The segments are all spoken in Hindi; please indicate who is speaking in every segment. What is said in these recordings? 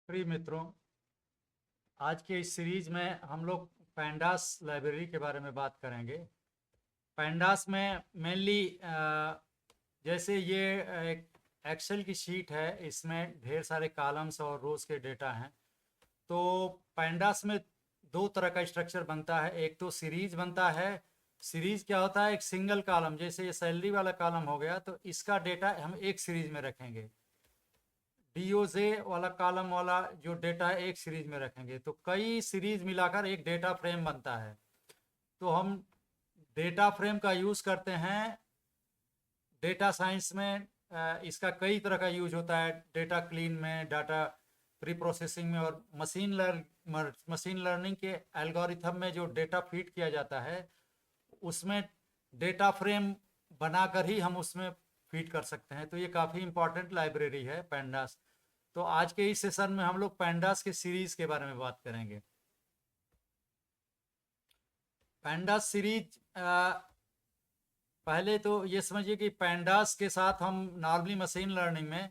Speaker 1: प्रिय मित्रों, आज के इस सीरीज में हम लोग पैंडास लाइब्रेरी के बारे में बात करेंगे। पैंडास में मेनली जैसे ये एक एक्सेल की शीट है, इसमें ढेर सारे कॉलम्स और रोज के डेटा हैं। तो पैंडास में दो तरह का स्ट्रक्चर बनता है। एक तो सीरीज बनता है। सीरीज क्या होता है? एक सिंगल कॉलम, जैसे ये सैलरी वाला कॉलम हो गया तो इसका डेटा हम एक सीरीज में रखेंगे। डीओजे वाला कॉलम वाला जो डेटा है एक सीरीज में रखेंगे, तो कई सीरीज मिलाकर एक डेटा फ्रेम बनता है। तो हम डेटा फ्रेम का यूज़ करते हैं डेटा साइंस में। इसका कई तरह का यूज होता है, डेटा क्लीन में, डाटा प्री प्रोसेसिंग में, और मशीन लर्निंग के एल्गोरिथम में जो डेटा फीड किया जाता है उसमें डेटा फ्रेम बनाकर ही हम उसमें फीड कर सकते हैं। तो ये काफ़ी इंपॉर्टेंट लाइब्रेरी है पैंडास। तो आज के इस सेशन में हम लोग पैंडास के सीरीज के बारे में बात करेंगे। पैंडास सीरीज, पहले तो ये समझिए कि पैंडास के साथ हम नॉर्मली मशीन लर्निंग में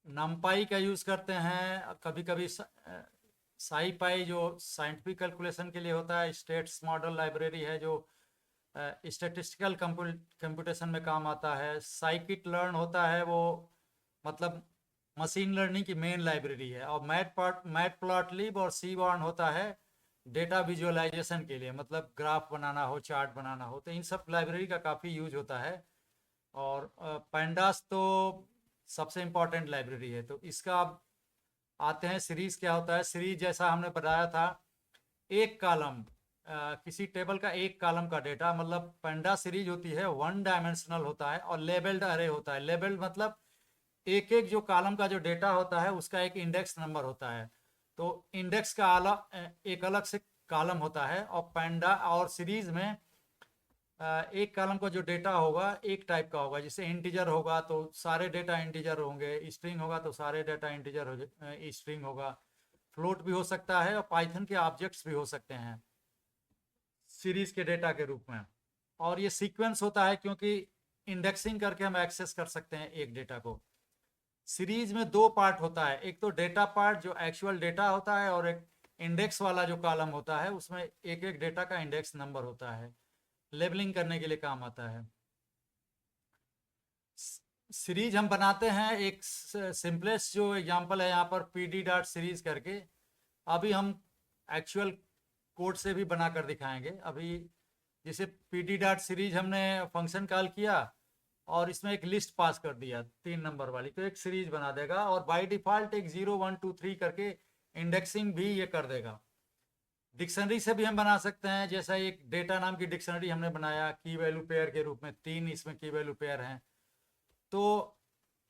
Speaker 1: नमपाई का यूज़ करते हैं, कभी कभी साईपाई जो साइंटिफिक कैलकुलेशन के लिए होता है। स्टेट्स मॉडल लाइब्रेरी है जो स्टेटिस्टिकल कंप्यूटेशन में काम आता है। साइकिट लर्न होता है, वो मतलब मशीन लर्निंग की मेन लाइब्रेरी है। और मैट प्लॉटलिब और सीबॉर्न होता है डेटा विजुअलाइजेशन के लिए, मतलब ग्राफ बनाना हो, चार्ट बनाना हो, तो इन सब लाइब्रेरी का काफ़ी यूज होता है। और पैंडास तो सबसे इम्पॉर्टेंट लाइब्रेरी है। तो इसका अब आते हैं सीरीज़ क्या होता है। सीरीज जैसा हमने बताया था, एक कॉलम, किसी टेबल का एक कॉलम का डेटा, मतलब पैंडास सीरीज होती है वन डायमेंशनल होता है और लेबल्ड अरे होता है। लेबल्ड मतलब एक एक जो कॉलम का जो डेटा होता है उसका एक इंडेक्स नंबर होता है। तो इंडेक्स का एक अलग से कॉलम होता है। और पैंडा और सीरीज में एक कॉलम का जो डेटा होगा एक टाइप का होगा। जैसे इंटीजर होगा तो सारे डेटा इंटीजर होंगे, स्ट्रिंग होगा तो सारे डेटा इंटीजर हो, स्ट्रिंग होगा। फ्लोट भी हो सकता है और पाइथन के ऑब्जेक्ट्स भी हो सकते हैं सीरीज के डेटा के रूप में। और ये सीक्वेंस होता है क्योंकि इंडेक्सिंग करके हम एक्सेस कर सकते हैं एक डेटा को। सीरीज में दो पार्ट होता है, एक तो डेटा पार्ट जो एक्चुअल डेटा होता है, और एक इंडेक्स वाला जो कॉलम होता है उसमें एक एक डेटा का इंडेक्स नंबर होता है, लेबलिंग करने के लिए काम आता है। सीरीज हम बनाते हैं, एक सिंपलेस्ट जो एग्जांपल है यहाँ पर पी डॉट सीरीज करके। अभी हम एक्चुअल कोड से भी बनाकर दिखाएंगे। अभी जैसे पी डॉट सीरीज हमने फंक्शन कॉल किया और इसमें एक लिस्ट पास कर दिया 3 नंबर वाली, तो एक सीरीज बना देगा। और बाय डिफॉल्ट एक 0 1 2 3 करके इंडेक्सिंग भी ये कर देगा। डिक्शनरी से भी हम बना सकते हैं, जैसा एक डेटा नाम की डिक्शनरी हमने बनाया की वैल्यू पेयर के रूप में, 3 इसमें की वैल्यू पेयर हैं। तो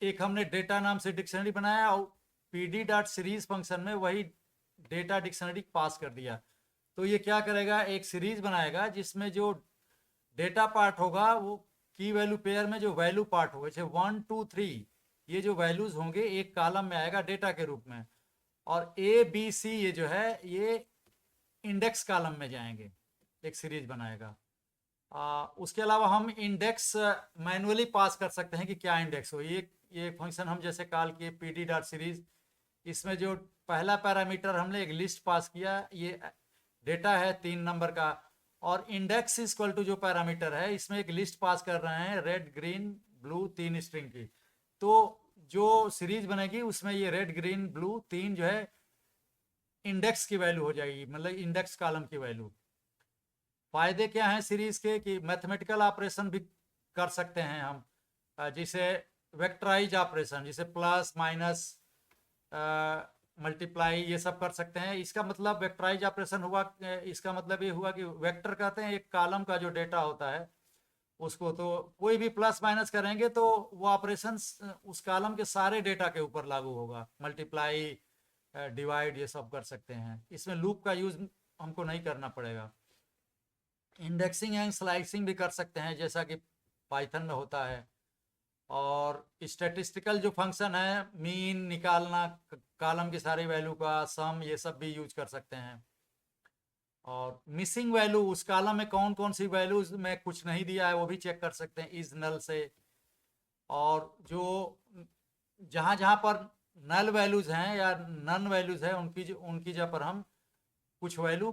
Speaker 1: एक हमने डेटा नाम से डिक्शनरी बनाया और पी डॉट सीरीज फंक्शन में वही डेटा डिक्शनरी पास कर दिया। तो ये क्या करेगा, एक सीरीज बनाएगा जिसमें जो डेटा पार्ट होगा वो की वैल्यू पेयर में जो वैल्यू पार्ट होगा, जैसे 1 2 3, ये जो वैल्यूज होंगे एक कॉलम में आएगा डेटा के रूप में। और ए बी सी ये जो है ये इंडेक्स कॉलम में जाएंगे, एक सीरीज बनाएगा। उसके अलावा हम इंडेक्स मैनुअली पास कर सकते हैं कि क्या इंडेक्स हो। ये फंक्शन हम जैसे कॉल किए पी डॉट सीरीज, इसमें जो पहला पैरामीटर हमने एक लिस्ट पास किया, ये डेटा है 3 नंबर का। और इंडेक्स इक्वल टू जो पैरामीटर है इसमें एक लिस्ट पास कर रहे हैं रेड ग्रीन ब्लू 3 स्ट्रिंग की। तो जो सीरीज बनेगी उसमें ये रेड ग्रीन ब्लू 3 जो है इंडेक्स की वैल्यू हो जाएगी, मतलब इंडेक्स कॉलम की वैल्यू। फायदे क्या हैं सीरीज के कि मैथमेटिकल ऑपरेशन भी कर सकते हैं हम, जैसे वेक्टराइज ऑपरेशन, जैसे प्लस माइनस मल्टीप्लाई, ये सब कर सकते हैं। इसका मतलब वेक्टराइज ऑपरेशन हुआ, इसका मतलब ये हुआ कि वेक्टर कहते हैं एक कॉलम का जो डेटा होता है उसको, तो कोई भी प्लस माइनस करेंगे तो वो ऑपरेशन उस कॉलम के सारे डेटा के ऊपर लागू होगा। मल्टीप्लाई, डिवाइड, ये सब कर सकते हैं। इसमें लूप का यूज हमको नहीं करना पड़ेगा। इंडेक्सिंग एंड स्लाइसिंग भी कर सकते हैं जैसा कि पाइथन में होता है। और स्टैटिस्टिकल जो फंक्शन है, मीन निकालना कॉलम की सारी वैल्यू का, सम, ये सब भी यूज कर सकते हैं। और मिसिंग वैल्यू, उस कॉलम में कौन कौन सी वैल्यूज में कुछ नहीं दिया है वो भी चेक कर सकते हैं इज नल से। और जो जहाँ जहाँ पर नल वैल्यूज हैं या नन वैल्यूज है, उनकी जगह पर हम कुछ वैल्यू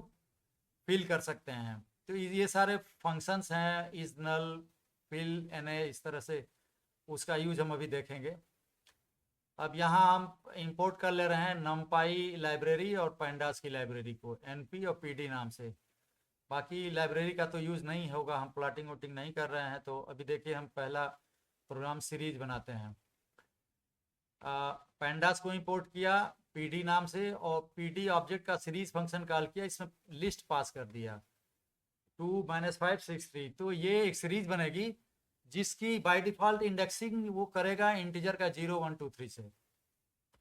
Speaker 1: फिल कर सकते हैं। तो ये सारे फंक्शंस हैं, इज नल, फिल, एन, इस तरह से उसका यूज हम अभी देखेंगे। अब यहाँ हम इंपोर्ट कर ले रहे हैं नमपाई लाइब्रेरी और पैंडास की लाइब्रेरी को एनपी और पीडी नाम से। बाकी लाइब्रेरी का तो यूज़ नहीं होगा, हम प्लॉटिंग वोटिंग नहीं कर रहे हैं। तो अभी देखिए हम पहला प्रोग्राम सीरीज बनाते हैं। पैंडास को इंपोर्ट किया पीडी नाम से और पीडी ऑब्जेक्ट का सीरीज फंक्शन कॉल किया, इसमें लिस्ट पास कर दिया 2-563। तो ये एक सीरीज बनेगी जिसकी बाय डिफॉल्ट इंडेक्सिंग वो करेगा इंटीजर का 0 1 2 3 से,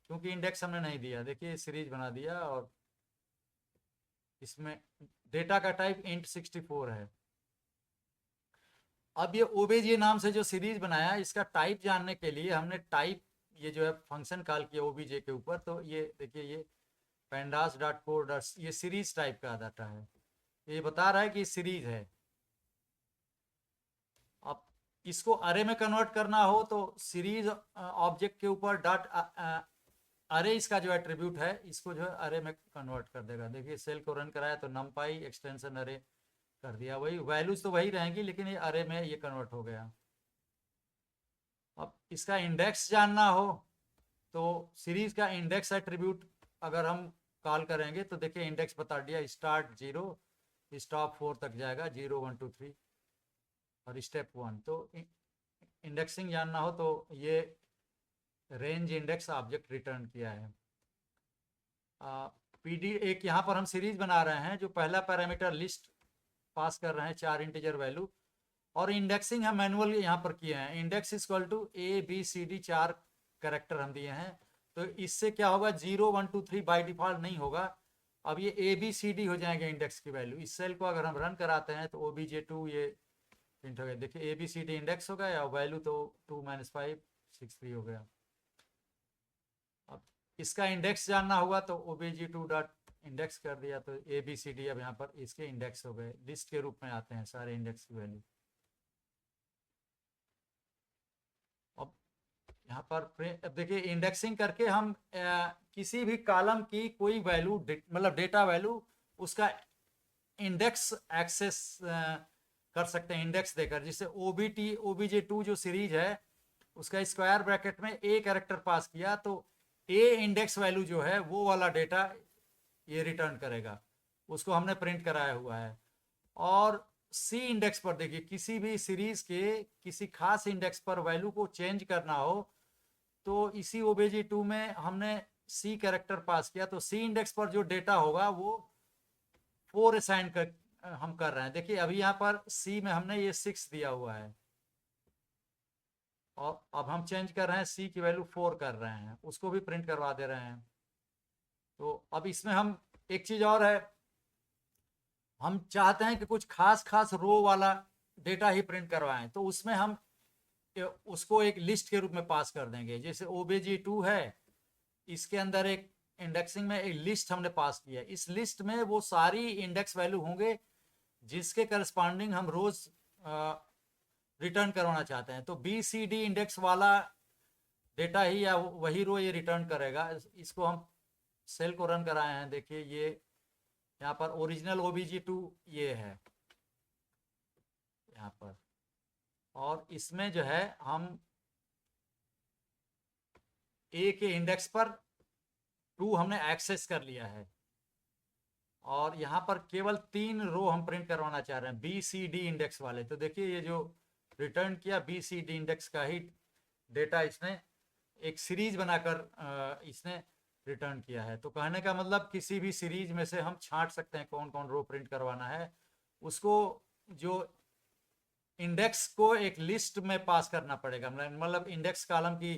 Speaker 1: क्योंकि इंडेक्स हमने नहीं दिया। देखिए सीरीज बना दिया और इसमें डेटा का टाइप int 64 है। अब ये ओबीजे नाम से जो सीरीज बनाया, इसका टाइप जानने के लिए हमने टाइप ये जो है फंक्शन कॉल किया ओबीजे के ऊपर। तो ये देखिए ये pandas डॉट कोड ये सीरीज टाइप का डाटा है, ये बता रहा है कि सीरीज है। अब इसको अरे में कन्वर्ट करना हो तो सीरीज ऑब्जेक्ट के ऊपर डॉट अरे इसका जो एट्रीब्यूट है इसको जो है अरे में कन्वर्ट कर देगा। देखिए सेल को रन कराया तो नमपाई एक्सटेंशन अरे कर दिया, वही वैल्यूज तो वही रहेंगी लेकिन ये अरे में ये कन्वर्ट हो गया। अब इसका इंडेक्स जानना हो तो सीरीज का इंडेक्स एट्रीब्यूट अगर हम कॉल करेंगे तो देखिए इंडेक्स बता दिया, स्टार्ट 0 स्टॉप 4 तक जाएगा, 0 1 2 3 और स्टेप 1। तो इंडेक्सिंग जानना हो तो ये रेंज इंडेक्स ऑब्जेक्ट रिटर्न किया है। पीडी एक यहाँ पर हम सीरीज बना रहे हैं, जो पहला पैरामीटर लिस्ट पास कर रहे हैं 4 इंटीजर वैल्यू, और इंडेक्सिंग हम मैनुअल यहाँ पर किए हैं। Index equal to ABCD 4 character हम दिए हैं। तो इससे क्या होगा, 0 1 2 3 बाई डिफॉल्ट नहीं होगा, अब ये ABCD हो जाएंगे इंडेक्स की वैल्यू। इस सेल को अगर हम रन कराते हैं तो OBJ2 ये प्रिंट हो गया। देखिए ABCD इंडेक्स हो गया या वैल्यू तो 2-5 6 3 हो गया। अब इसका इंडेक्स जानना होगा तो OBJ2 डॉट इंडेक्स कर दिया तो ABCD अब यहाँ पर इसके इंडेक्स हो गए, लिस्ट के रूप में आते हैं सारे इंडेक्स की वैल्यू। अब यहाँ पर अब देखिए इंडेक्सिंग करके हम किसी भी कॉलम की कोई वैल्यू मतलब डेटा वैल्यू उसका इंडेक्स एक्सेस कर सकते हैं इंडेक्स देकर। जिससे OBJ2 जो सीरीज है उसका स्क्वायर ब्रैकेट में A कैरेक्टर पास किया तो A इंडेक्स वैल्यू जो है वो वाला डेटा ये रिटर्न करेगा, उसको हमने प्रिंट कराया हुआ है। और C इंडेक्स पर देखिए किसी भी सीरीज के किसी खास इंडेक्स पर वैल्यू को चेंज करना हो तो इसी OBJ2 में हमने C कैरेक्टर पास किया तो C इंडेक्स पर जो डेटा होगा वो 4 असाइन कर हम कर रहे हैं। देखिए अभी यहाँ पर C में हमने ये 6 दिया हुआ है और अब हम चेंज कर रहे हैं C की वैल्यू 4 कर रहे हैं, उसको भी प्रिंट करवा दे रहे हैं। तो अब इसमें हम एक चीज और है, हम चाहते हैं कि कुछ खास रो वाला डेटा ही प्रिंट करवाएं तो उसमें हम उसको एक लिस्ट के रूप में पास कर देंगे। जैसे OBJ2 है, इसके अंदर एक इंडेक्सिंग में एक लिस्ट हमने पास किया, इस लिस्ट में वो सारी इंडेक्स वैल्यू होंगे जिसके करस्पॉन्डिंग हम रोज रिटर्न करवाना चाहते हैं। तो BCD इंडेक्स वाला डेटा ही या वही रो ये रिटर्न करेगा। इसको हम सेल को रन कराए हैं, देखिए ये यहाँ पर ओरिजिनल OBJ2 ये है यहाँ पर, और इसमें जो है हम A के इंडेक्स पर 2 हमने एक्सेस कर लिया है और यहाँ पर केवल 3 रो हम प्रिंट करवाना चाह रहे हैं BCD इंडेक्स वाले। तो देखिए ये जो रिटर्न किया BCD इंडेक्स का ही डेटा इसने एक सीरीज बनाकर इसने रिटर्न किया है। तो कहने का मतलब किसी भी सीरीज में से हम छांट सकते हैं कौन कौन रो प्रिंट करवाना है, उसको जो इंडेक्स को एक लिस्ट में पास करना पड़ेगा। मतलब इंडेक्स कॉलम की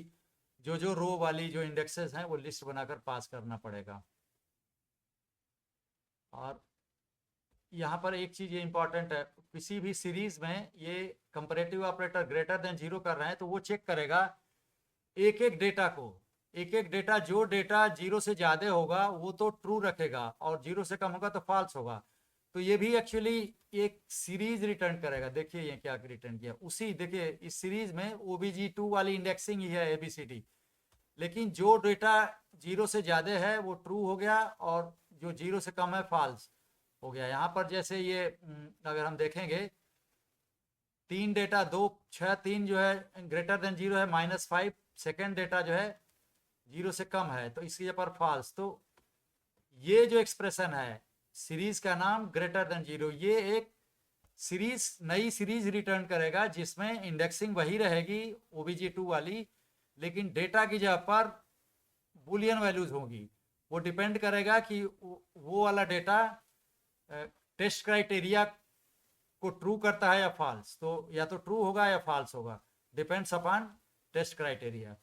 Speaker 1: जो रो वाली जो इंडेक्सेस हैं वो लिस्ट बनाकर पास करना पड़ेगा। और यहाँ पर एक चीज ये इंपॉर्टेंट है, किसी भी सीरीज में ये कंपैरेटिव ऑपरेटर ग्रेटर देन 0 कर रहे हैं तो वो चेक करेगा एक एक डेटा को, एक डेटा, जो डेटा 0 से ज्यादा होगा वो तो ट्रू रखेगा और 0 से कम होगा तो फॉल्स होगा। तो ये भी एक्चुअली एक सीरीज रिटर्न करेगा। देखिए ये क्या रिटर्न किया, उसी देखिए इस सीरीज में OBJ2 वाली इंडेक्सिंग ही है ABCD, लेकिन जो डेटा 0 से ज़्यादा है वो ट्रू हो गया और जो 0 से कम है फॉल्स हो गया। यहाँ पर जैसे ये अगर हम देखेंगे 3 डेटा 2 6 3 जो है ग्रेटर देन 0 है, -5 सेकेंड डेटा जो है 0 से कम है, तो इसकी जगह पर फॉल्स। तो ये जो एक्सप्रेशन है सीरीज का नाम ग्रेटर देन 0, ये एक सीरीज नई सीरीज रिटर्न करेगा जिसमें इंडेक्सिंग वही रहेगी OBJ2 वाली, लेकिन डेटा की जगह पर बुलियन वैल्यूज होगी। वो डिपेंड करेगा कि वो वाला डेटा टेस्ट क्राइटेरिया को ट्रू करता है या फॉल्स, तो या तो ट्रू होगा या फॉल्स होगा, डिपेंड्स अपॉन टेस्ट क्राइटेरिया।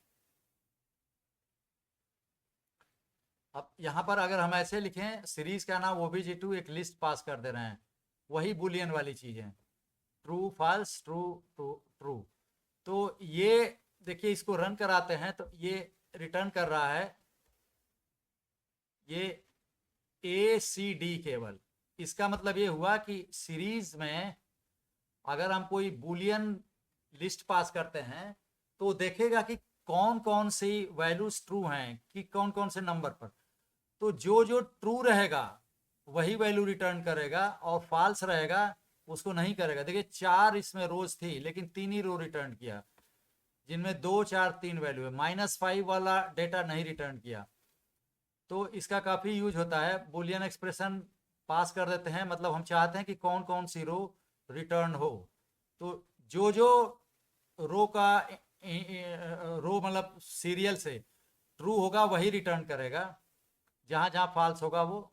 Speaker 1: अब यहाँ पर अगर हम ऐसे लिखें सीरीज का नाम OBJ2 एक लिस्ट पास कर दे रहे हैं, वही बुलियन वाली चीज है, true false true true true. तो ये देखिए इसको रन कराते हैं तो ये रिटर्न कर रहा है ये ACD केवल। इसका मतलब ये हुआ कि सीरीज में अगर हम कोई बुलियन लिस्ट पास करते हैं तो देखेगा कि कौन कौन सी वैल्यूज ट्रू हैं कि कौन कौन से नंबर पर, तो जो जो ट्रू रहेगा वही वैल्यू रिटर्न करेगा और फॉल्स रहेगा उसको नहीं करेगा। देखिए 4 इसमें रोज थी लेकिन 3 ही रो रिटर्न किया, जिनमें 2 4 3 वैल्यू है। -5 वाला डेटा नहीं रिटर्न किया। तो इसका काफ़ी यूज होता है, बुलियन एक्सप्रेशन पास कर देते हैं, मतलब हम चाहते हैं कि कौन कौन सी रो रिटर्न हो, तो जो जो रो का रो मतलब सीरियल से ट्रू होगा वही रिटर्न करेगा, जहाँ जहाँ फॉल्स होगा वो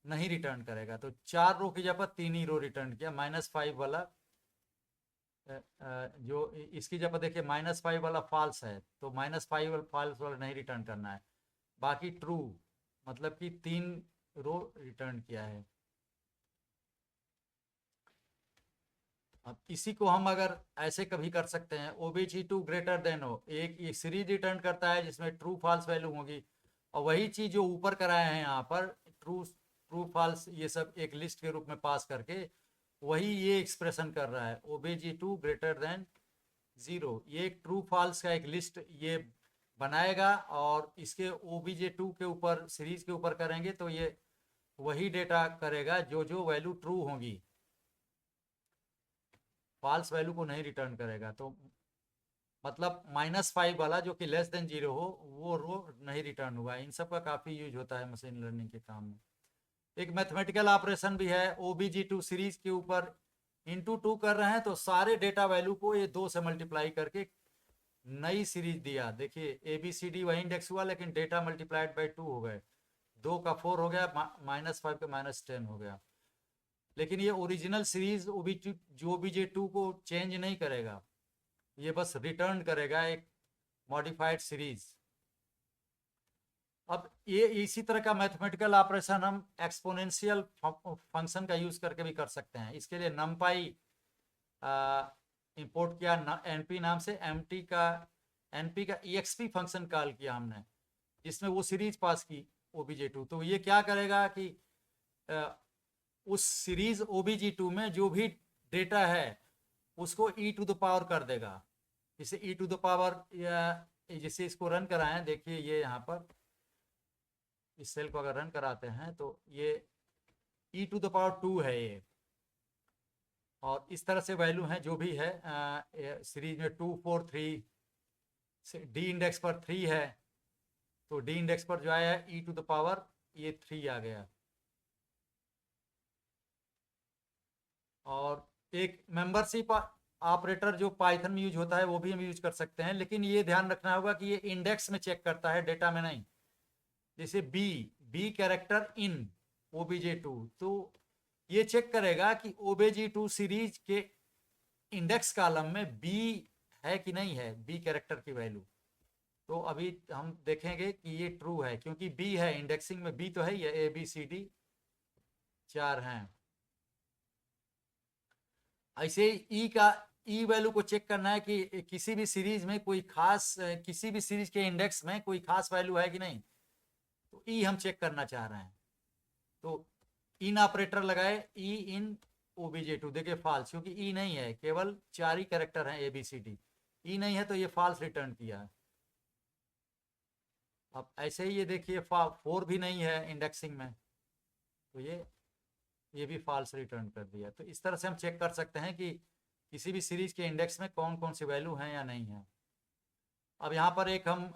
Speaker 1: नहीं रिटर्न करेगा। तो 4 रो की जगह पर 3 ही रो रिटर्न किया। -5 वाला जो इसकी जगह पर देखिए -5 वाला फॉल्स है, तो -5 वाला फॉल्स वाला नहीं रिटर्न करना है, बाकी ट्रू मतलब कि 3 रो रिटर्न किया है। अब इसी को हम अगर ऐसे कभी कर सकते हैं OBJ2 ग्रेटर देन हो, एक सीरीज रिटर्न करता है जिसमें ट्रू फॉल्स वैल्यू होगी, और वही चीज जो ऊपर कराए हैं यहाँ पर ट्रू ट्रू फॉल्स ये सब एक लिस्ट के रूप में पास करके वही ये एक्सप्रेशन कर रहा है OBJ2 ग्रेटर देन 0। ये एक ट्रू फॉल्स का एक लिस्ट ये बनाएगा और इसके OBJ2 के ऊपर सीरीज के ऊपर करेंगे तो ये वही डेटा करेगा जो जो वैल्यू ट्रू होगी, फॉल्स वैल्यू को नहीं रिटर्न करेगा। तो मतलब -5 वाला जो कि लेस देन 0 हो वो रो नहीं रिटर्न हुआ। इन सब का काफ़ी यूज होता है मशीन लर्निंग के काम में। एक मैथमेटिकल ऑपरेशन भी है, OBJ2 सीरीज के ऊपर इंटू 2 कर रहे हैं तो सारे डेटा वैल्यू को ये 2 से मल्टीप्लाई करके नई सीरीज दिया। देखिए ABCD वही इंडेक्स हुआ लेकिन डेटा मल्टीप्लाइड बाई 2 हो गए, 2 का 4 हो गया, -5 का -10 हो गया। लेकिन ये ओरिजिनल सीरीज OBJ2 को चेंज नहीं करेगा, ये बस रिटर्न करेगा एक मॉडिफाइड सीरीज। अब ये इसी तरह का मैथमेटिकल ऑपरेशन हम एक्सपोनेंशियल फंक्शन का यूज करके भी कर सकते हैं। इसके लिए नमपाई इंपोर्ट किया NP नाम से, NP का EXP फंक्शन कॉल किया हमने जिसमें वो सीरीज पास की OBJ2। तो ये क्या करेगा कि उस सीरीज OBJ2 में जो भी डेटा है उसको e⁻ कर देगा। इसे e⁻, जिससे इसको रन कराएं, देखिए ये यहाँ पर इस सेल को अगर रन कराते हैं तो ये e⁻² है ये, और इस तरह से वैल्यू हैं जो भी है सीरीज में 2 4 3 डी इंडेक्स पर 3 है, तो डी इंडेक्स पर जो आया है e⁻, ये 3 आ गया। और एक मेंबरशिप ऑपरेटर जो पाइथन में यूज होता है वो भी हम यूज कर सकते हैं, लेकिन ये ध्यान रखना होगा कि ये इंडेक्स में चेक करता है, डेटा में नहीं। जैसे बी कैरेक्टर इन OBJ2, तो ये चेक करेगा कि OBJ2 सीरीज के इंडेक्स कॉलम में बी है कि नहीं है, बी कैरेक्टर की वैल्यू। तो अभी हम देखेंगे कि ये ट्रू है क्योंकि बी है, इंडेक्सिंग में बी तो है ही है, ABCD 4 हैं। ऐसे ई वैल्यू को चेक करना है कि किसी भी सीरीज में कोई खास, किसी भी सीरीज के इंडेक्स में कोई खास वैल्यू है कि नहीं, तो ई हम चेक करना चाह रहे हैं। तो इन ऑपरेटर लगाए ई इन OBJ2, देखिए फॉल्स, क्योंकि ई नहीं है, केवल 4 ही कैरेक्टर हैं ABCD, ई नहीं है तो ये फॉल्स रिटर्न किया। अब ऐसे ही ये देखिए 4 भी नहीं है इंडेक्सिंग में, तो ये भी फॉल्स रिटर्न कर दिया। तो इस तरह से हम चेक कर सकते हैं कि किसी भी सीरीज के इंडेक्स में कौन कौन सी वैल्यू हैं या नहीं है। अब यहाँ पर एक हम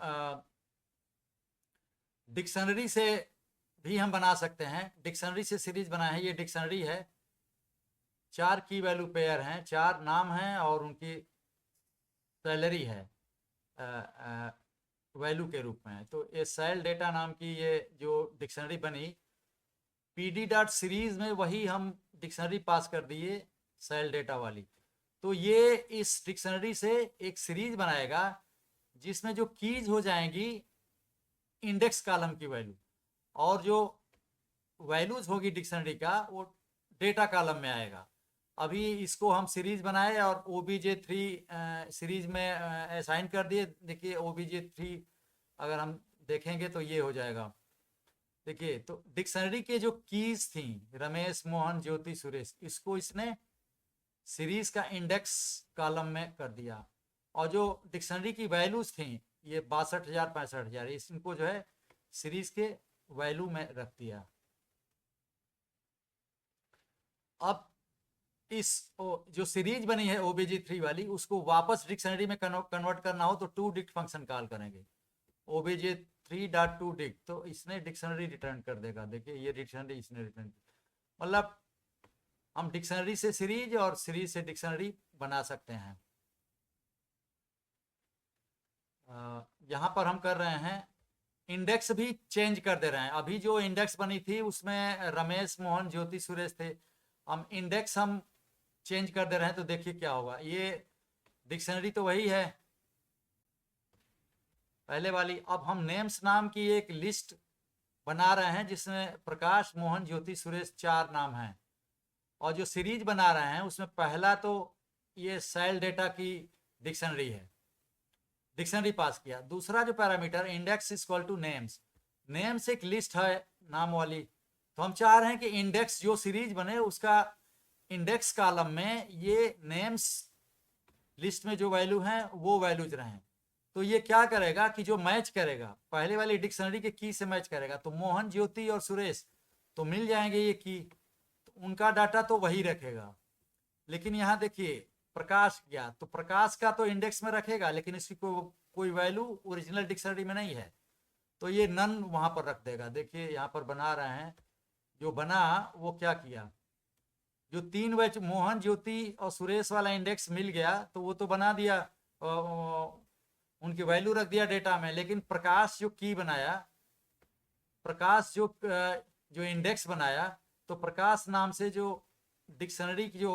Speaker 1: डिक्शनरी से भी हम बना सकते हैं। डिक्शनरी से सीरीज बनाए हैं, ये डिक्शनरी है, 4 की वैल्यू पेयर हैं, 4 नाम हैं और उनकी सैलरी है वैल्यू के रूप में। तो ये सेल डेटा नाम की ये जो डिक्शनरी बनी, पीडी डॉट सीरीज में वही हम डिक्शनरी पास कर दिए सेल डेटा वाली। तो ये इस डिक्शनरी से एक सीरीज बनाएगा जिसमें जो कीज हो जाएंगी इंडेक्स कॉलम की वैल्यू, और जो वैल्यूज होगी डिक्शनरी का वो डेटा कॉलम में आएगा। अभी इसको हम सीरीज बनाए और OBJ3 सीरीज में असाइन कर दिए। देखिए OBJ3 अगर हम देखेंगे तो ये हो जाएगा। देखिए तो डिक्शनरी के जो कीज थी रमेश, मोहन, ज्योति, सुरेश, इसको इसने सीरीज का इंडेक्स कॉलम में कर दिया। और जो डिक्शनरी की वैल्यूज थी ये 62,000 65,000, इनको जो है सीरीज के वैल्यू में रख दिया। अब इस जो सीरीज बनी है OBJ3 वाली, उसको वापस डिक्शनरी में कन्वर्ट करना हो तो toDict फंक्शन कॉल करेंगे, OBJ3.toDict, तो इसने डिक्शनरी रिटर्न कर देगा। देखिए ये डिक्शनरी इसने रिटर्न, मतलब हम डिक्शनरी से सीरीज और सीरीज से डिक्शनरी बना सकते हैं। यहाँ पर हम कर रहे हैं इंडेक्स भी चेंज कर दे रहे हैं। अभी जो इंडेक्स बनी थी उसमें रमेश, मोहन, ज्योति, सुरेश थे, हम इंडेक्स हम चेंज कर दे रहे हैं। तो देखिए क्या होगा, ये डिक्शनरी तो वही है पहले वाली। अब हम नेम्स नाम की एक लिस्ट बना रहे हैं जिसमें प्रकाश, मोहन, ज्योति, सुरेश 4 नाम हैं। और जो सीरीज बना रहे हैं उसमें पहला तो ये सेल डेटा की डिक्शनरी है, डिक्शनरी पास किया। दूसरा जो parameter index is equal two names, names एक लिस्ट है नाम वाली। तो हम चाह रहे हैं कि इंडेक्स जो सीरीज बने उसका इंडेक्स कॉलम में ये नेम्स लिस्ट में जो वैल्यू हैं वो वैल्यूज रहें। तो ये क्या करेगा कि जो मैच करेगा पहले वाली डिक्शनरी के की से मैच करेगा, तो मोहन, ज्योति और सुरेश तो मिल जाएंगे ये की, तो उनका डाटा तो वही रखेगा। लेकिन यहाँ देखिए प्रकाश गया तो प्रकाश का तो इंडेक्स में रखेगा, लेकिन इसकी कोई वैल्यू ओरिजिनल डिक्शनरी में नहीं है, तो ये नन वहां पर रख देगा। देखिए यहाँ पर बना रहे हैं, जो बना वो क्या किया, जो 3 बैच मोहन, ज्योति और सुरेश वाला इंडेक्स मिल गया तो वो तो बना दिया, उनकी वैल्यू रख दिया डेटा में। लेकिन प्रकाश जो की बनाया, प्रकाश जो इंडेक्स बनाया, तो प्रकाश नाम से जो डिक्शनरी की जो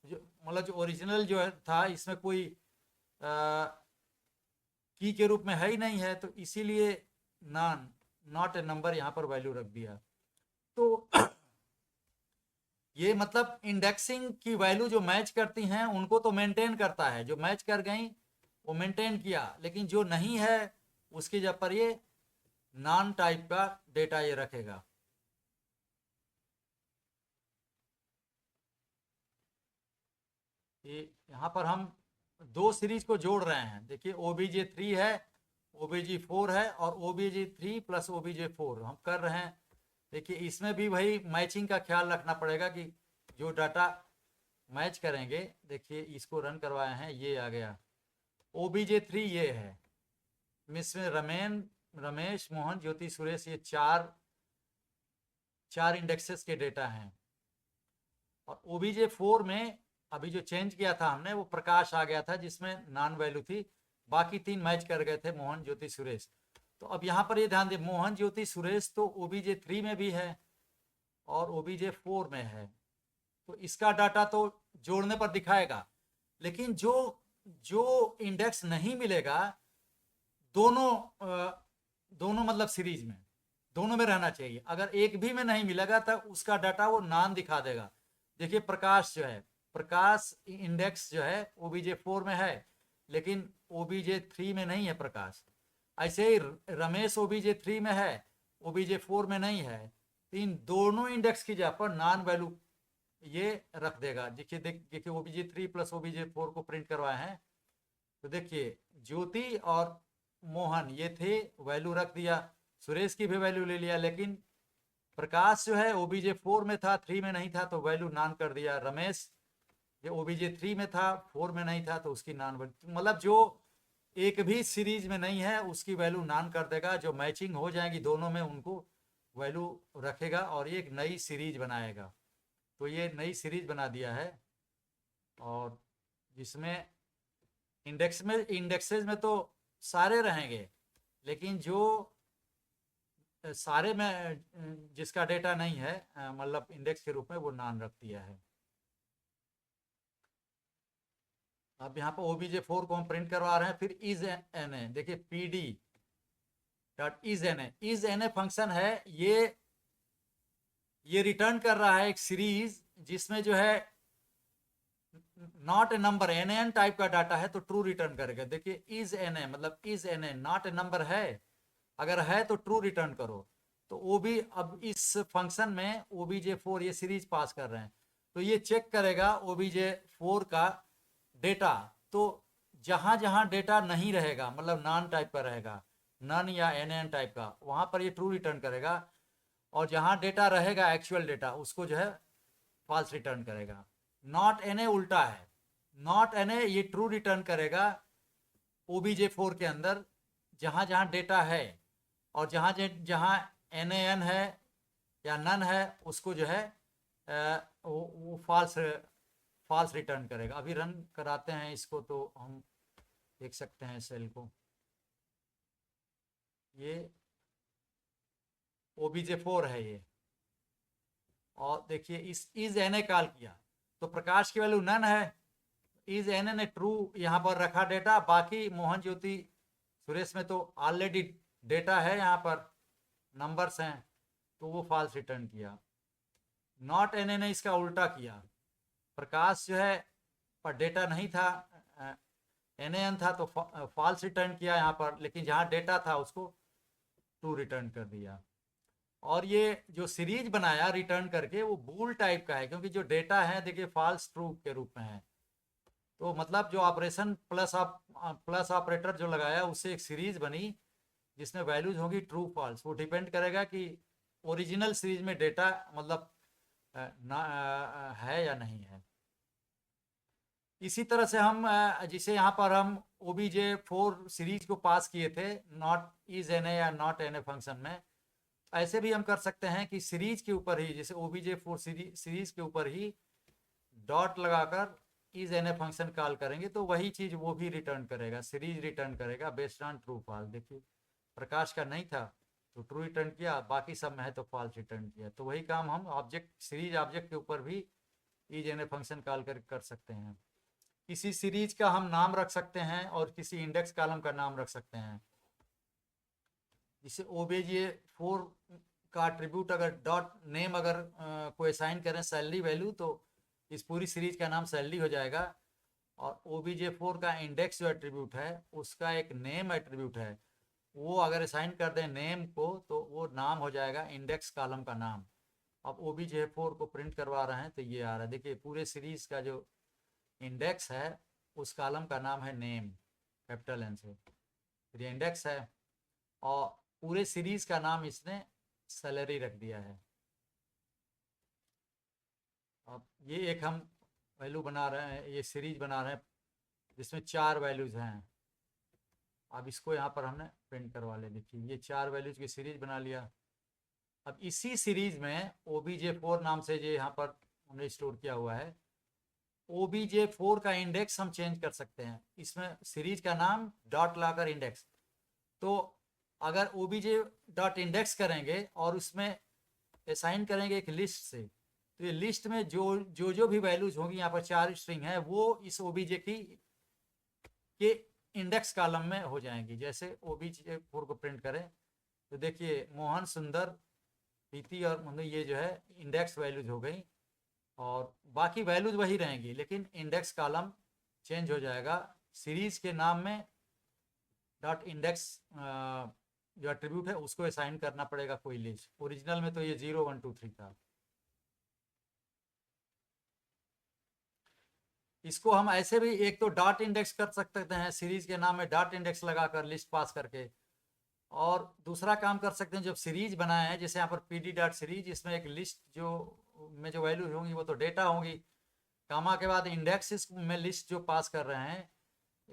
Speaker 1: मतलब जो ओरिजिनल जो था इसमें कोई की के रूप में है ही नहीं है, तो इसीलिए नॉट ए नंबर यहाँ पर वैल्यू रख दिया। तो ये मतलब इंडेक्सिंग की वैल्यू जो मैच करती हैं उनको तो मेंटेन करता है, जो मैच कर गई वो मेंटेन किया, लेकिन जो नहीं है उसकी जगह पर ये नॉन टाइप का डेटा ये रखेगा। ये यहाँ पर हम 2 सीरीज को जोड़ रहे हैं। देखिए OBJ3 है, OBJ4 है और OBJ3 प्लस OBJ4 हम कर रहे हैं। देखिए इसमें भी वही मैचिंग का ख्याल रखना पड़ेगा कि जो डाटा मैच करेंगे। देखिए इसको रन करवाए हैं, ये आ गया OBJ3 ये है, इसमें रमेश, मोहन, ज्योति, सुरेश ये 4 इंडेक्सेस के डेटा हैं। और OBJ4 में अभी जो चेंज किया था हमने वो प्रकाश आ गया था जिसमें नॉन वैल्यू थी, बाकी 3 मैच कर गए थे, मोहन, ज्योति, सुरेश। तो अब यहाँ पर ये ध्यान दें, मोहन, ज्योति, सुरेश तो OBJ3 में भी है और OBJ4 में है, तो इसका डाटा तो जोड़ने पर दिखाएगा। लेकिन जो इंडेक्स नहीं मिलेगा दोनों मतलब सीरीज में दोनों में रहना चाहिए, अगर एक भी में नहीं मिलेगा तो उसका डाटा वो नॉन दिखा देगा। देखिए प्रकाश जो है, प्रकाश इंडेक्स जो है OBJ4 में है लेकिन OBJ3 में नहीं है प्रकाश। ऐसे ही रमेश OBJ3 में है, OBJ4 में नहीं है। तो इन दोनों इंडेक्स की जगह पर नॉन वैल्यू ये रख देगा। देखिए OBJ3 प्लस OBJ4 को प्रिंट करवाए हैं, तो देखिए ज्योति और मोहन ये थे, वैल्यू रख दिया, सुरेश की भी वैल्यू ले लिया, लेकिन प्रकाश जो है OBJ4 में था, 3 में नहीं था, तो वैल्यू नान कर दिया। रमेश जो OBJ3 में था, 4 में नहीं था, तो उसकी नान, मतलब जो एक भी सीरीज में नहीं है उसकी वैल्यू नान कर देगा। जो मैचिंग हो जाएगी दोनों में उनको वैल्यू रखेगा और ये एक नई सीरीज बनाएगा। तो ये नई सीरीज बना दिया है, और जिसमें इंडेक्सेस में तो सारे रहेंगे, लेकिन जो सारे में जिसका डेटा नहीं है, मतलब इंडेक्स के रूप में, वो नान रख दिया है। अब यहाँ पर OBJ4 को हम प्रिंट करवा रहे हैं। फिर इज एन ए, देखिए PD dot is N A function है, ये रिटर्न कर रहा है एक सीरीज जिसमें जो है not a number NaN type का डाटा है, तो ट्रू रिटर्न करेगा। देखिए इज एन ए मतलब is N A, not a number है, अगर है तो ट्रू रिटर्न करो। तो वो भी अब इस फंक्शन में OBJ4 ये सीरीज पास कर रहे हैं, तो ये चेक करेगा OBJ4 का डेटा। तो जहां जहां डेटा नहीं रहेगा, मतलब नॉन टाइप का रहेगा, नन या NaN टाइप का, वहां पर ये ट्रू रिटर्न करेगा, और जहां डेटा रहेगा एक्चुअल डेटा, उसको जो है फॉल्स रिटर्न करेगा। नॉट NA उल्टा है, नॉट NA ये ट्रू रिटर्न करेगा OBJ4 के अंदर जहां जहां डेटा है, और जहां जहां NaN है या नन है, उसको जो है वो फॉल्स रिटर्न करेगा। अभी रन कराते हैं इसको, तो हम देख सकते हैं सेल को। ये OBJ4 है ये, और देखिए इज NA कॉल किया तो प्रकाश की वैल्यू नन है, इज NA ने ट्रू यहाँ पर रखा डेटा, बाकी मोहन ज्योति सुरेश में तो ऑलरेडी डेटा है, यहाँ पर नंबर्स हैं, तो वो फॉल्स रिटर्न किया। नॉट NA ने इसका उल्टा किया, प्रकाश जो है पर डेटा नहीं था, NaN था, तो फॉल्स रिटर्न किया यहाँ पर, लेकिन जहाँ डेटा था उसको ट्रू रिटर्न कर दिया। और ये जो सीरीज बनाया रिटर्न करके, वो बूल टाइप का है, क्योंकि जो डेटा है देखिए फॉल्स ट्रू के रूप में है। तो मतलब जो ऑपरेशन प्लस ऑपरेटर जो लगाया, उससे एक सीरीज बनी जिसमें वैल्यूज होगी ट्रू फॉल्स। वो डिपेंड करेगा कि ओरिजिनल सीरीज में डेटा मतलब है या नहीं है। इसी तरह से हम जिसे यहाँ पर हम OBJ4 सीरीज को पास किए थे, नॉट इज NA या नॉट NA फंक्शन में, ऐसे भी हम कर सकते हैं कि सीरीज के ऊपर ही, जैसे OBJ4 सीरीज के ऊपर ही डॉट लगाकर इज NA फंक्शन कॉल करेंगे, तो वही चीज वो भी रिटर्न करेगा, सीरीज रिटर्न करेगा बेस्ड ऑन ट्रू फॉल्स। देखिए प्रकाश का नहीं था तो ट्रू रिटर्न किया, बाकी सब में है तो फॉल्स रिटर्न किया। तो वही काम हम सीरीज ऑब्जेक्ट के ऊपर भी इज NA फंक्शन कॉल कर सकते हैं। किसी सीरीज का हम नाम रख सकते हैं और किसी इंडेक्स कॉलम का नाम रख सकते हैं। जिसे OBJ4 का एट्रीब्यूट अगर डॉट नेम अगर को असाइन करें सैलरी वैल्यू, तो इस पूरी सीरीज का नाम सैलरी हो जाएगा। और OBJ4 का इंडेक्स जो एट्रीब्यूट है, उसका एक नेम एट्रीब्यूट है, वो अगर असाइन कर दें नेम को, तो वो नाम हो जाएगा इंडेक्स कॉलम का नाम। अब OBJ4 को प्रिंट करवा रहे हैं तो ये आ रहा है, देखिए पूरे सीरीज का जो इंडेक्स है उस कॉलम का नाम है नेम, कैपिटल N से, फिर ये इंडेक्स है, और पूरे सीरीज का नाम इसने सैलरी रख दिया है। अब ये एक हम वैल्यू बना रहे हैं, ये सीरीज बना रहे हैं जिसमें 4 वैल्यूज हैं। अब इसको यहाँ पर हमने प्रिंट करवा ले, देखिए ये 4 वैल्यूज की सीरीज बना लिया। अब इसी सीरीज में OBJ4 नाम से जो यहाँ पर हमने स्टोर किया हुआ है, OBJ4 का इंडेक्स हम चेंज कर सकते हैं। इसमें सीरीज का नाम डॉट लाकर इंडेक्स, तो अगर OBJ डॉट इंडेक्स करेंगे और उसमें असाइन करेंगे एक लिस्ट से, तो ये लिस्ट में जो भी वैल्यूज होंगी, यहाँ पर 4 स्ट्रिंग है, वो इस OBJ के इंडेक्स कॉलम में हो जाएंगी। जैसे OBJ4 को प्रिंट करें तो देखिए मोहन, सुंदर, प्रीति और मनु, ये जो है इंडेक्स वैल्यूज हो गई, और बाकी वैल्यूज वही रहेंगी, लेकिन इंडेक्स कॉलम चेंज हो जाएगा। सीरीज के नाम में डॉट इंडेक्स जो एट्रीब्यूट है उसको असाइन करना पड़ेगा कोई लिस्ट। ओरिजिनल में तो ये 0 1 2 3 था। इसको हम ऐसे भी एक तो डॉट इंडेक्स कर सकते हैं, सीरीज के नाम में डॉट इंडेक्स लगाकर लिस्ट पास करके, और दूसरा काम कर सकते हैं जब सीरीज बनाए हैं, जैसे यहाँ पर पी डी डॉट सीरीज, इसमें एक लिस्ट जो वैल्यू होंगी वो तो डेटा होंगी, कामा के बाद इंडेक्स में लिस्ट जो पास कर रहे हैं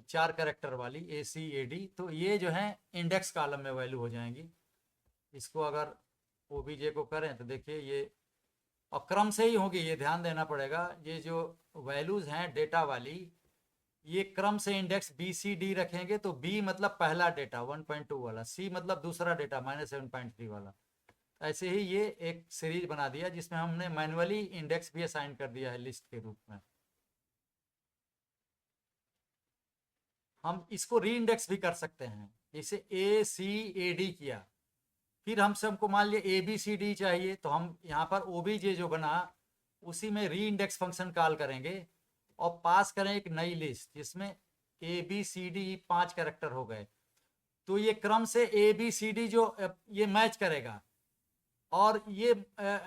Speaker 1: 4 कैरेक्टर वाली ACAD, तो ये जो है इंडेक्स कॉलम में वैल्यू हो जाएंगी। इसको अगर OBJ को करें तो देखिए ये, और क्रम से ही होगी, ये ध्यान देना पड़ेगा। ये जो वैल्यूज हैं डेटा वाली, ये क्रम से इंडेक्स BCD रखेंगे, तो B मतलब पहला डेटा 1.2 वाला, C मतलब दूसरा डेटा -7.3 वाला। ऐसे ही ये एक सीरीज बना दिया जिसमें हमने मैन्युअली इंडेक्स भी असाइन कर दिया है लिस्ट के रूप में। हम इसको री इंडेक्स भी कर सकते हैं, जैसे ACAD किया, फिर हमको मान लिया ABCD चाहिए, तो हम यहाँ पर OBJ जो बना उसी में री इंडेक्स फंक्शन कॉल करेंगे और पास करें एक नई लिस्ट जिसमें ABCD 5 कैरेक्टर हो गए, तो ये क्रम से ABCD जो ये मैच करेगा और ये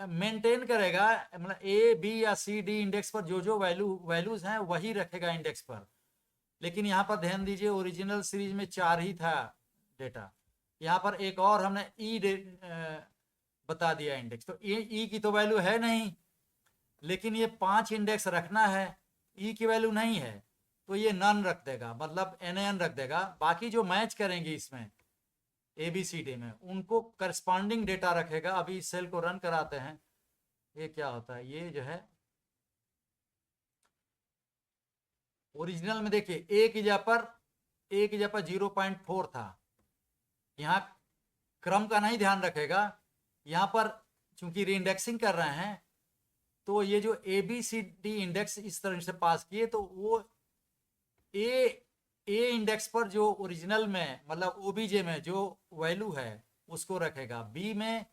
Speaker 1: मेंटेन करेगा, मतलब A B या C D इंडेक्स पर जो वैल्यूज हैं वही रखेगा इंडेक्स पर। लेकिन यहाँ पर ध्यान दीजिए, ओरिजिनल सीरीज में 4 ही था डेटा, यहाँ पर एक और हमने बता दिया इंडेक्स, तो E की तो वैल्यू है नहीं, लेकिन ये 5 इंडेक्स रखना है, E की वैल्यू नहीं है, तो ये नन रख देगा, मतलब NaN रख देगा। बाकी जो मैच करेंगे इसमें ABCD में उनको करस्पॉन्डिंग डेटा रखेगा। अभी इस सेल को रन कराते हैं, ये क्या होता है, ये जो है ओरिजिनल में देखिए A की जगह पर 0.4 था, यहाँ क्रम का नहीं ध्यान रखेगा, यहाँ पर चूंकि रीइंडेक्सिंग कर रहे हैं तो ये जो ABCD इंडेक्स इस तरह से पास किए, तो वो ए इंडेक्स पर जो ओरिजिनल में मतलब OBJ में जो वैल्यू है उसको रखेगा, B में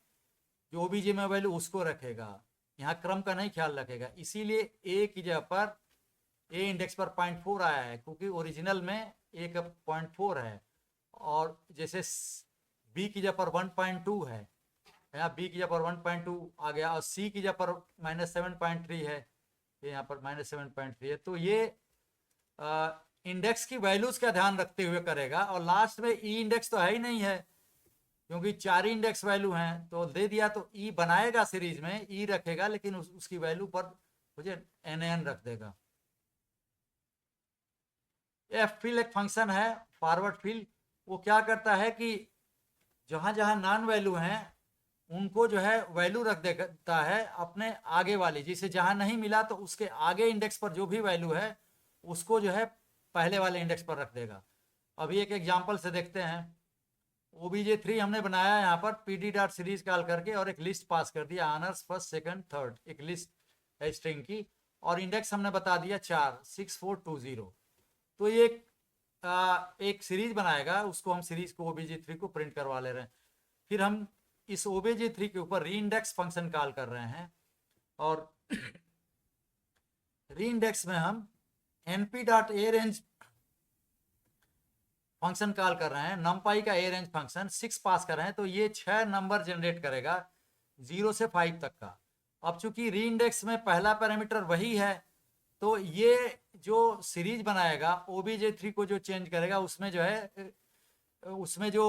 Speaker 1: जो OBJ में वैल्यू उसको रखेगा, यहाँ क्रम का नहीं ख्याल रखेगा। इसीलिए A की जगह पर A इंडेक्स पर 0.4 आया है, क्योंकि ओरिजिनल में A का 0.4 है, और जैसे B की जगह पर 1.2 है, यहाँ B की जगह पर 1.2 आ गया, और C की जगह पर -7.3 है, यहाँ पर -7.3 है, तो ये इंडेक्स की वैल्यूज का ध्यान रखते हुए करेगा। और लास्ट में E इंडेक्स तो है ही नहीं है, क्योंकि 4 इंडेक्स वैल्यू हैं, तो दे दिया, तो E बनाएगा सीरीज में, E रखेगा, लेकिन उसकी वैल्यू पर मुझे NaN रख देगा। ffill एक फंक्शन है फॉरवर्ड फिल, वो क्या करता है कि जहां जहां नॉन वैल्यू हैं उनको जो है वैल्यू रख देता है अपने आगे वाली, जिसे जहां नहीं मिला तो उसके आगे इंडेक्स पर जो भी वैल्यू है उसको जो है पहले वाले इंडेक्स पर रख देगा। अभी एक एग्जांपल से देखते हैं। OBJ3 हमने बनाया यहाँ पर PD डॉट सीरीज कॉल करके, और एक लिस्ट पास कर दिया ऑनर्स फर्स्ट सेकंड थर्ड, एक लिस्ट है स्ट्रिंग की, और इंडेक्स हमने बता दिया 4 6420। तो ये एक सीरीज बनाएगा, उसको हम सीरीज को OBJ3 को प्रिंट करवा ले रहे हैं। फिर हम इस OBJ3 के ऊपर रीइंडेक्स फंक्शन कॉल कर रहे हैं, और रीइंडेक्स में हम np.arange फंक्शन कॉल कर रहे हैं, numpy का arange फंक्शन 6 पास कर रहे हैं, तो ये 6 नंबर जनरेट करेगा 0 से 5 तक का। अब चूंकि रीइंडेक्स में पहला पैरामीटर वही है, तो ये जो सीरीज बनाएगा OBJ3 को जो चेंज करेगा उसमें जो है, उसमें जो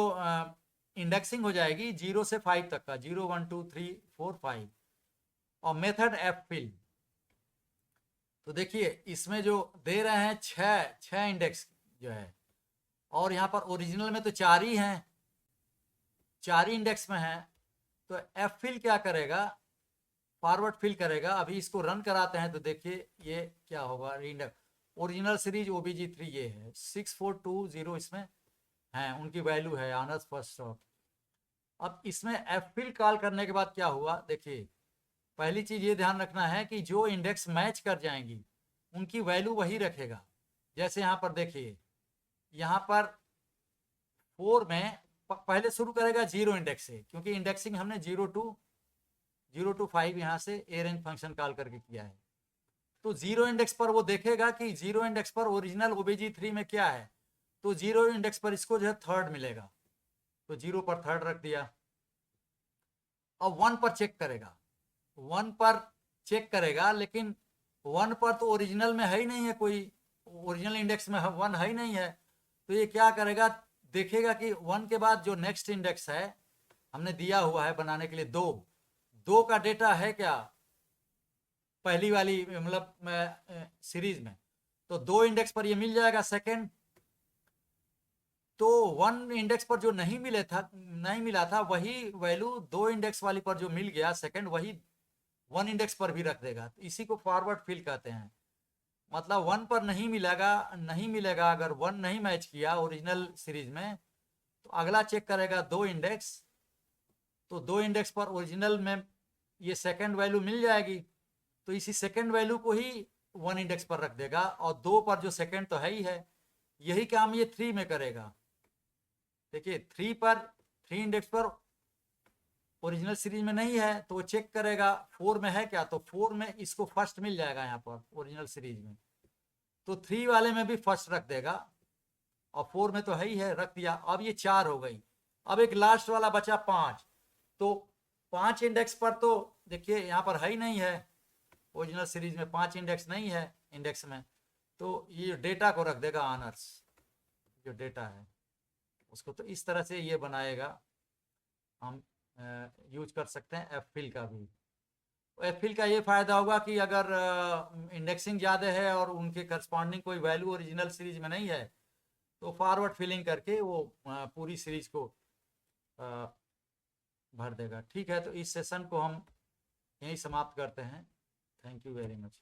Speaker 1: इंडेक्सिंग हो जाएगी 0 से 5 तक का, 0 1 2 3 4 5, और मेथड ffill। तो देखिए इसमें जो दे रहे हैं 6 इंडेक्स जो है, और यहाँ पर ओरिजिनल में तो 4 ही हैं, 4 ही इंडेक्स में हैं, तो ffill क्या करेगा, फॉरवर्ड फिल करेगा। अभी इसको रन कराते हैं तो देखिए ये क्या होगा, रीइंडेक्स ओरिजिनल सीरीज OBJ3 ये है 6420 इसमें है, उनकी वैल्यू है ऑनर्स फर्स्ट शॉट। अब इसमें ffill कॉल करने के बाद क्या हुआ, देखिए पहली चीज ये ध्यान रखना है कि जो इंडेक्स मैच कर जाएंगी उनकी वैल्यू वही रखेगा। जैसे यहाँ पर देखिए, यहाँ पर 4 में पहले शुरू करेगा 0 इंडेक्स से, क्योंकि इंडेक्सिंग हमने 0 to 5 यहाँ से arange फंक्शन कॉल करके किया है। तो 0 इंडेक्स पर वो देखेगा कि 0 इंडेक्स पर ओरिजिनल OBJ3 में क्या है, तो 0 इंडेक्स पर इसको जो है थर्ड मिलेगा, तो 0 पर थर्ड रख दिया। अब 1 पर चेक करेगा, 1 पर चेक करेगा, लेकिन 1 पर तो ओरिजिनल में है ही नहीं है, कोई ओरिजिनल इंडेक्स में 1 है ही नहीं है। तो ये क्या करेगा, देखेगा कि 1 के बाद जो नेक्स्ट इंडेक्स है हमने दिया हुआ है बनाने के लिए 2 का डेटा है क्या पहली वाली मतलब सीरीज में, तो 2 इंडेक्स पर ये मिल जाएगा सेकंड। तो 1 इंडेक्स पर जो नहीं मिला था वही वैल्यू 2 इंडेक्स वाली पर जो मिल गया सेकंड, वही 1 इंडेक्स पर भी रख देगा। तो इसी को फॉरवर्ड फिल कहते हैं। मतलब 1 पर नहीं मिलेगा अगर 1 नहीं मैच किया ओरिजिनल सीरीज में, तो अगला चेक करेगा 2 इंडेक्स, तो 2 इंडेक्स पर ओरिजिनल में ये सेकंड वैल्यू मिल जाएगी, तो इसी सेकंड वैल्यू को ही 1 इंडेक्स पर रख देगा, और 2 पर जो सेकंड तो है ही है। यही काम ये 3 में करेगा। देखिए 3 इंडेक्स पर ओरिजिनल सीरीज में नहीं है, तो वो चेक करेगा 4 में है क्या, तो 4 में इसको फर्स्ट मिल जाएगा यहाँ पर ओरिजिनल सीरीज में, तो 3 वाले में भी फर्स्ट रख देगा, और 4 में तो है ही है, रख दिया। अब ये 4 हो गई। अब एक लास्ट वाला बचा 5, तो 5 इंडेक्स पर तो देखिए यहाँ पर है ही नहीं है, ओरिजिनल सीरीज में 5 इंडेक्स नहीं है इंडेक्स में, तो ये डेटा को रख देगा ऑनर्स, जो डेटा है उसको। तो इस तरह से ये बनाएगा, हम यूज कर सकते हैं एफ फिल का भी। एफ फिल का ये फ़ायदा होगा कि अगर इंडेक्सिंग ज़्यादा है और उनके करस्पॉन्डिंग कोई वैल्यू ओरिजिनल सीरीज में नहीं है, तो फॉरवर्ड फिलिंग करके वो पूरी सीरीज को भर देगा। ठीक है, तो इस सेशन को हम यहीं समाप्त करते हैं। Thank you very much.